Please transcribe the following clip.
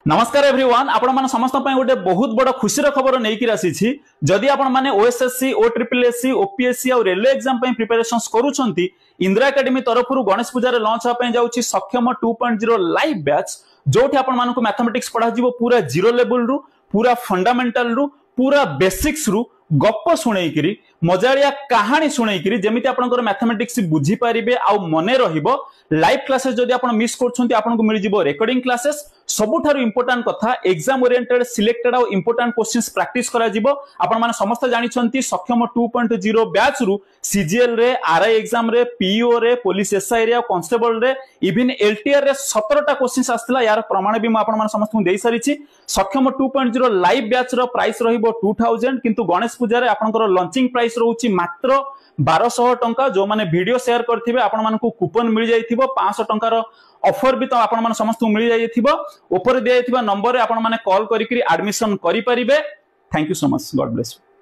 नमस्कार एवरीवन आपण मान समस्त गोटे बहुत बड़ खुशी खबर नहीं आसी जदि आपण माने ओएसएससी ओट्रिपलएससी ओपीएससी और रेलवे एग्जाम प्रिपरेशंस करूछंती इंदिरा एकेडमी तरफ गणेश पूजा लॉन्च होगा जाउछि सक्षम 2.0 लाइव बैच जोठी आपण मानकु मैथमेटिक्स पढ़ा जिवो पूरा जीरो लेवल रु पूरा फंडामेंटल रु पूरा बेसिक्स रु गप शुणेकरी मजालिया कहानी शुणेकरी जेमिति आपनकर मैथमेटिक्स बुझी पारिबे आ मने रहिबो लाइव क्लासेस जदि आपण मिस करछंती आपनको मिल जिवो रेकॉर्डिंग क्लासेस सबुठारु इंपोर्टेंट कथा एग्जाम ओरिएंटेड सिलेक्टेड और इंपोर्टेंट क्वेश्चंस प्रैक्टिस करा जिवो आपण माने समस्त जानि छंती सक्षम 2.0 बैच रु सीजीएल रे आरआई एग्जाम रे पीओ रे पुलिस एसआई रे कांस्टेबल रे इवन एलटीआर रे 17 टा क्वेश्चंस आस्तला यार प्रमाण भी म आपण माने समस्त देई सारिछि सक्षम 2.0 लाइव बैच रो प्राइस रहिबो 2000 किंतु गणेश पूजा रे आपनकर लॉन्चिंग प्राइस रहउछि मात्र 1200 टंका जो माने वीडियो शेयर करथिबे आपण मानकु कूपन मिल जाइथिबो 500 टंकार ऑफर भी तो आपण माने समस्त मिल जाइथिबो ऊपर दिया जाइथिबा नंबर रे आपण माने कॉल करिकरी एडमिशन करि परिबे। Thank you so much, God bless you.